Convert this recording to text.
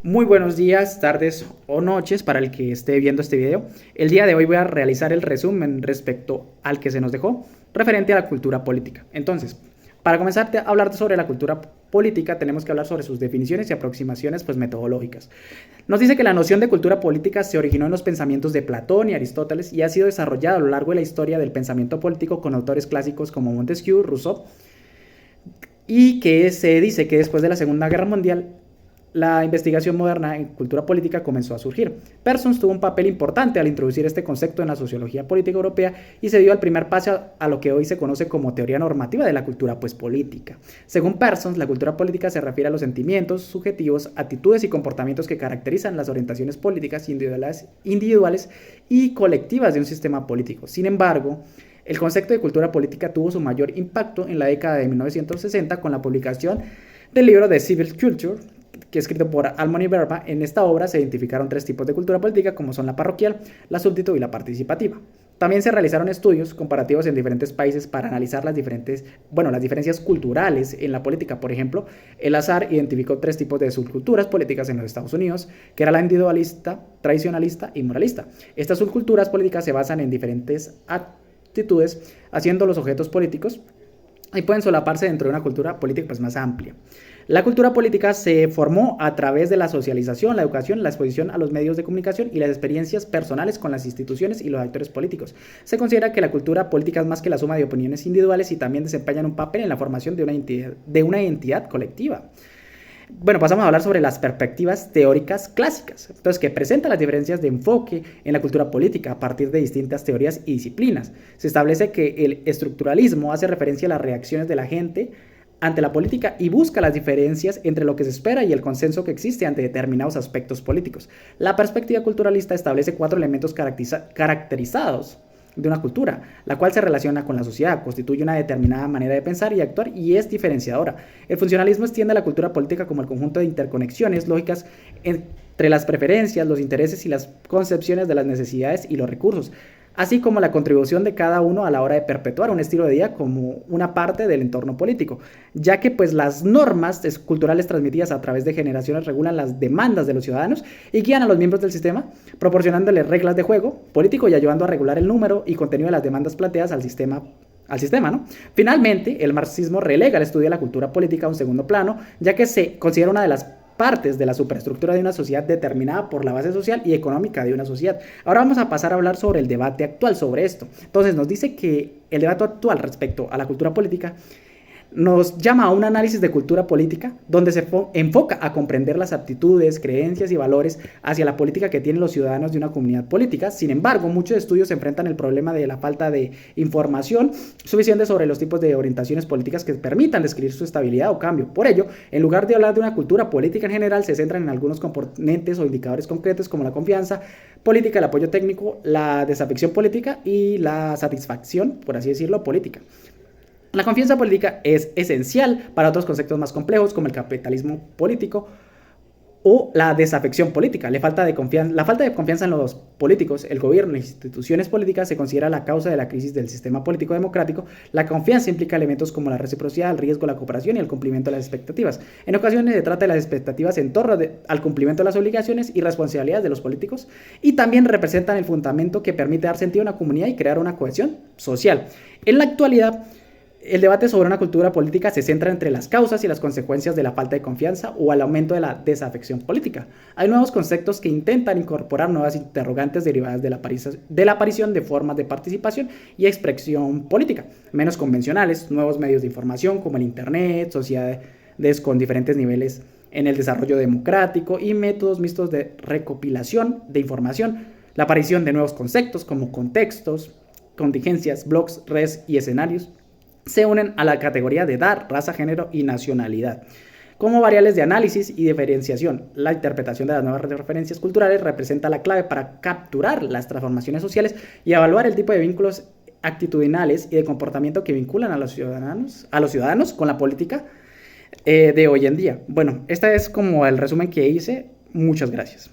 Muy buenos días, tardes o noches para el que esté viendo este video. El día de hoy voy a realizar el resumen respecto al que se nos dejó referente a la cultura política. Entonces, para comenzar a hablar sobre la cultura política, tenemos que hablar sobre sus definiciones y aproximaciones metodológicas. Nos dice que la noción de cultura política se originó en los pensamientos de Platón y Aristóteles y ha sido desarrollada a lo largo de la historia del pensamiento político con autores clásicos como Montesquieu, Rousseau, y que se dice que después de la Segunda Guerra Mundial la investigación moderna en cultura política comenzó a surgir. Pearsons tuvo un papel importante al introducir este concepto en la sociología política europea y se dio el primer paso a lo que hoy se conoce como teoría normativa de la cultura política. Según Pearsons, la cultura política se refiere a los sentimientos, subjetivos, actitudes y comportamientos que caracterizan las orientaciones políticas individuales y colectivas de un sistema político. Sin embargo, el concepto de cultura política tuvo su mayor impacto en la década de 1960 con la publicación del libro de Civil Culture, que es escrito por Almond y Verba. En esta obra se identificaron tres tipos de cultura política, como son la parroquial, la súbdito y la participativa. También se realizaron estudios comparativos en diferentes países para analizar las diferencias culturales en la política. Por ejemplo, el Azar identificó tres tipos de subculturas políticas en los Estados Unidos, que era la individualista, tradicionalista y moralista. Estas subculturas políticas se basan en diferentes actitudes, haciendo los objetos políticos y pueden solaparse dentro de una cultura política más amplia. La cultura política se formó a través de la socialización, la educación, la exposición a los medios de comunicación y las experiencias personales con las instituciones y los actores políticos. Se considera que la cultura política es más que la suma de opiniones individuales y también desempeñan un papel en la formación de una identidad colectiva. Bueno, pasamos a hablar sobre las perspectivas teóricas clásicas, entonces, que presentan las diferencias de enfoque en la cultura política a partir de distintas teorías y disciplinas. Se establece que el estructuralismo hace referencia a las reacciones de la gente ante la política y busca las diferencias entre lo que se espera y el consenso que existe ante determinados aspectos políticos. La perspectiva culturalista establece cuatro elementos caracterizados de una cultura, la cual se relaciona con la sociedad, constituye una determinada manera de pensar y actuar y es diferenciadora. El funcionalismo extiende la cultura política como el conjunto de interconexiones lógicas entre las preferencias, los intereses y las concepciones de las necesidades y los recursos, así como la contribución de cada uno a la hora de perpetuar un estilo de vida como una parte del entorno político, ya que pues las normas culturales transmitidas a través de generaciones regulan las demandas de los ciudadanos y guían a los miembros del sistema, proporcionándoles reglas de juego político y ayudando a regular el número y contenido de las demandas planteadas al sistema, ¿no? Finalmente, el marxismo relega el estudio de la cultura política a un segundo plano, ya que se considera una de las partes de la superestructura de una sociedad determinada por la base social y económica de una sociedad. Ahora vamos a pasar a hablar sobre el debate actual sobre esto. Entonces nos dice que el debate actual respecto a la cultura política nos llama a un análisis de cultura política donde se enfoca a comprender las aptitudes, creencias y valores hacia la política que tienen los ciudadanos de una comunidad política. Sin embargo, muchos estudios se enfrentan el problema de la falta de información suficiente sobre los tipos de orientaciones políticas que permitan describir su estabilidad o cambio. Por ello, en lugar de hablar de una cultura política en general, se centran en algunos componentes o indicadores concretos como la confianza política, el apoyo técnico, la desafección política y la satisfacción, por así decirlo, política. La confianza política es esencial para otros conceptos más complejos como el capitalismo político o la desafección política. La falta de confianza en los políticos, el gobierno y las instituciones políticas se considera la causa de la crisis del sistema político democrático. La confianza implica elementos como la reciprocidad, el riesgo, la cooperación y el cumplimiento de las expectativas. En ocasiones se trata de las expectativas en torno al cumplimiento de las obligaciones y responsabilidades de los políticos, y también representan el fundamento que permite dar sentido a una comunidad y crear una cohesión social. En la actualidad, el debate sobre una cultura política se centra entre las causas y las consecuencias de la falta de confianza o el aumento de la desafección política. Hay nuevos conceptos que intentan incorporar nuevas interrogantes derivadas de la aparición de formas de participación y expresión política menos convencionales, nuevos medios de información como el Internet, sociedades con diferentes niveles en el desarrollo democrático y métodos mixtos de recopilación de información, la aparición de nuevos conceptos como contextos, contingencias, blogs, redes y escenarios se unen a la categoría de edad, raza, género y nacionalidad. Como variables de análisis y diferenciación, la interpretación de las nuevas referencias culturales representa la clave para capturar las transformaciones sociales y evaluar el tipo de vínculos actitudinales y de comportamiento que vinculan a los ciudadanos con la política de hoy en día. Bueno, este es como el resumen que hice. Muchas gracias.